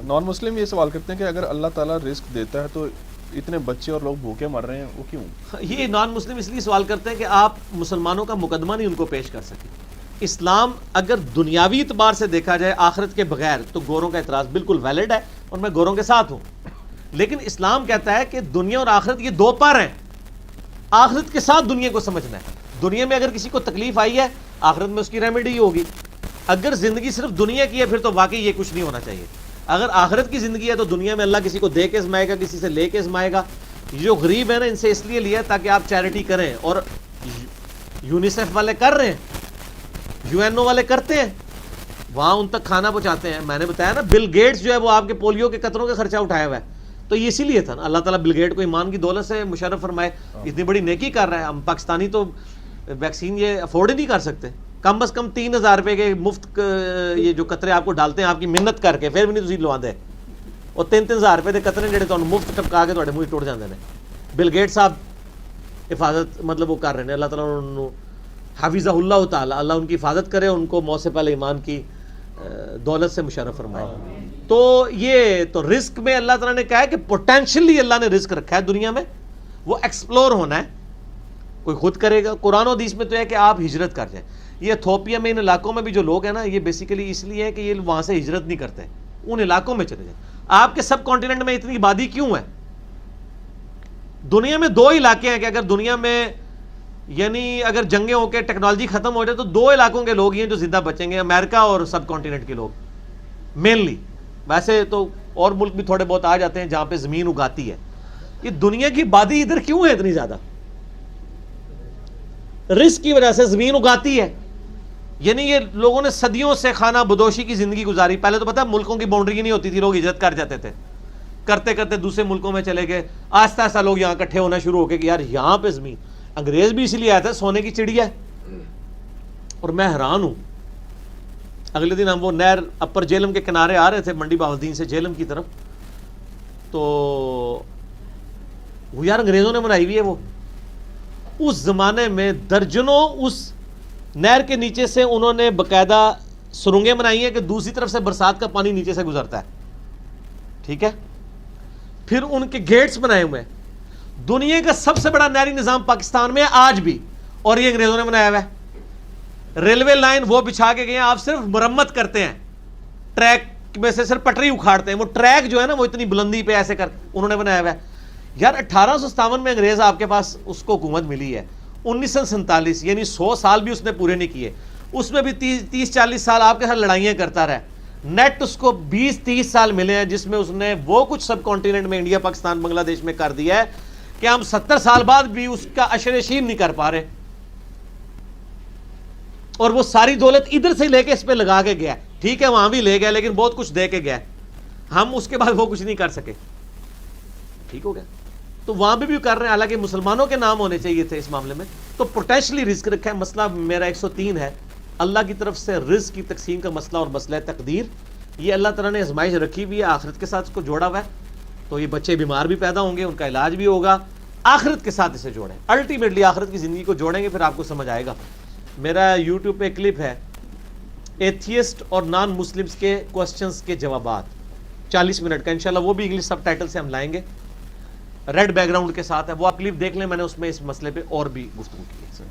نان مسلم یہ سوال کرتے ہیں کہ اگر اللہ تعالیٰ رزق دیتا ہے تو اتنے بچے اور لوگ بھوکے مر رہے ہیں، وہ کیوں؟ یہ نان مسلم اس لیے سوال کرتے ہیں کہ آپ مسلمانوں کا مقدمہ نہیں ان کو پیش کر سکیں۔ اسلام اگر دنیاوی اعتبار سے دیکھا جائے آخرت کے بغیر تو گوروں کا اعتراض بالکل ویلڈ ہے اور میں گوروں کے ساتھ ہوں، لیکن اسلام کہتا ہے کہ دنیا اور آخرت یہ دو پر ہیں، آخرت کے ساتھ دنیا کو سمجھنا ہے۔ دنیا میں اگر کسی کو تکلیف آئی ہے آخرت میں اس کی ریمیڈی ہوگی۔ اگر زندگی صرف دنیا کی ہے پھر تو واقعی یہ کچھ نہیں ہونا چاہیے۔ اگر آخرت کی زندگی ہے تو دنیا میں اللہ کسی کو دے کے ازمائے گا، کسی سے لے کے ازمائے گا۔ جو غریب ہے نا ان سے اس لیے لیا تاکہ آپ چیریٹی کریں، اور یونیسیف والے کر رہے ہیں، یو این او والے کرتے ہیں، وہاں ان تک کھانا پہنچاتے ہیں۔ میں نے بتایا نا بل گیٹس جو ہے وہ آپ کے پولیو کے قطروں کا خرچہ اٹھایا ہوا ہے، تو یہ اسی لیے تھا نا، اللہ تعالیٰ بل گیٹ کو ایمان کی دولت سے مشرف فرمائے، اتنی بڑی نیکی کر رہا ہے۔ ہم پاکستانی تو ویکسین یہ افورڈ ہی نہیں کر سکتے، کم از کم 3000 روپے کے مفت یہ جو قطرے آپ کو ڈالتے ہیں آپ کی منت کر کے، پھر بھی نہیں تسی لوا دے، اور 3000 روپے کے قطرے جڑے تمہیں مفت ٹپکا کے تھوڑے منہ ٹوٹ جاندے نے۔ بل گیٹ صاحب حفاظت مطلب وہ کر رہے ہیں، اللہ تعالیٰ انہوں حافظہ اللہ تعالیٰ، اللہ ان کی حفاظت کرے، ان کو موت سے پہلے ایمان کی دولت سے مشرف فرمائے۔ تو یہ تو رزق میں اللہ تعالیٰ نے کہا ہے کہ پوٹینشلی اللہ نے رزق رکھا ہے دنیا میں، وہ ایکسپلور ہونا ہے، کوئی خود کرے گا۔ قرآن و حدیث میں تو ہے کہ آپ ہجرت کر جائیں۔ یہ ایتھوپیا میں ان علاقوں میں بھی جو لوگ ہیں نا، یہ بیسیکلی اس لیے ہے کہ یہ وہاں سے ہجرت نہیں کرتے، ان علاقوں میں چلے جائیں۔ آپ کے سب کانٹیننٹ میں اتنی آبادی کیوں ہے؟ دنیا میں دو علاقے ہیں کہ اگر دنیا میں یعنی اگر جنگیں ہو کے ٹیکنالوجی ختم ہو جائے تو دو علاقوں کے لوگ ہی ہیں جو زندہ بچیں گے، امریکہ اور سب کانٹیننٹ کے لوگ مینلی۔ ویسے تو اور ملک بھی تھوڑے بہت آ جاتے ہیں جہاں پہ زمین اگاتی ہے۔ یہ دنیا کی آبادی ادھر کیوں ہے اتنی زیادہ؟ رزق کی وجہ سے زمین اگاتی ہے، یعنی یہ لوگوں نے صدیوں سے خانہ بدوشی کی زندگی گزاری۔ پہلے تو پتہ ملکوں کی باؤنڈری نہیں ہوتی تھی، لوگ ہجرت کر جاتے تھے، کرتے کرتے دوسرے ملکوں میں چلے گئے، آہستہ آہستہ لوگ یہاں اکٹھے ہونا شروع ہو گئے کہ یار یہاں پہ زمین۔ انگریز بھی اسی لیے آیا تھا، سونے کی چڑیا ہے۔ اور میں حیران ہوں، اگلے دن ہم وہ نہر اپر جہلم کے کنارے آ رہے تھے منڈی بہاولدین سے جہلم کی طرف، تو وہ یار انگریزوں نے بنائی ہوئی ہے وہ، اس زمانے میں درجنوں اس نہر کے نیچے سے انہوں نے باقاعدہ سرنگیں بنائی ہیں کہ دوسری طرف سے برسات کا پانی نیچے سے گزرتا ہے، ٹھیک ہے؟ پھر ان کے گیٹس بنائے ہوئے ہیں۔ دنیا کا سب سے بڑا نہری نظام پاکستان میں ہے آج بھی، اور یہ انگریزوں نے بنایا ہوا ہے۔ ریلوے لائن وہ بچھا کے گئے ہیں، آپ صرف مرمت کرتے ہیں، ٹریک میں سے صرف پٹری اکھاڑتے ہیں، وہ ٹریک جو ہے نا وہ اتنی بلندی پہ ایسے کر انہوں نے بنایا ہوا ہے۔ یار 1857 میں انگریز آپ کے پاس اس کو حکومت ملی ہے، 1947 یعنی 100 سال بھی اس نے پورے نہیں کیے، اس میں بھی 30-40 سال آپ کے ساتھ لڑائیاں کرتا رہا۔ نیٹ اس کو 20-30 سال ملے ہیں جس میں اس نے وہ کچھ سب کانٹیننٹ میں انڈیا پاکستان بنگلہ دیش میں کر دیا ہے کہ ہم 70 سال بعد بھی اس کا عشر شیم نہیں کر پا رہے، اور وہ ساری دولت ادھر سے لے کے اس پہ لگا کے گیا۔ ٹھیک ہے وہاں بھی لے گیا لیکن بہت کچھ دے کے گیا، ہم اس کے بعد وہ کچھ نہیں کر سکے، ٹھیک ہو گیا؟ تو وہاں بھی کر رہے ہیں، حالانکہ مسلمانوں کے نام ہونے چاہیے تھے اس معاملے میں۔ تو پوٹینشلی رزق رکھا ہے۔ مسئلہ میرا 103 ہے، اللہ کی طرف سے رزق کی تقسیم کا مسئلہ اور مسئلہ تقدیر، یہ اللہ تعالیٰ نے آزمائش رکھی ہوئی ہے، آخرت کے ساتھ اس کو جوڑا ہوا ہے۔ تو یہ بچے بیمار بھی پیدا ہوں گے، ان کا علاج بھی ہوگا، آخرت کے ساتھ اسے جوڑیں، الٹیمیٹلی آخرت کی زندگی کو جوڑیں گے، پھر آپ کو سمجھ آئے گا۔ میرا یوٹیوب پہ کلپ ہے ایتھیسٹ اور نان مسلمس کے کوسچنز کے جوابات، 40 منٹ کا، انشاءاللہ وہ بھی انگلش سب ٹائٹل سے ہم لائیں گے، ریڈ بیک گراؤنڈ کے ساتھ ہے، وہ آپ کلپ دیکھ لیں، میں نے اس میں اس مسئلے پہ اور بھی گفتگو کی ہے۔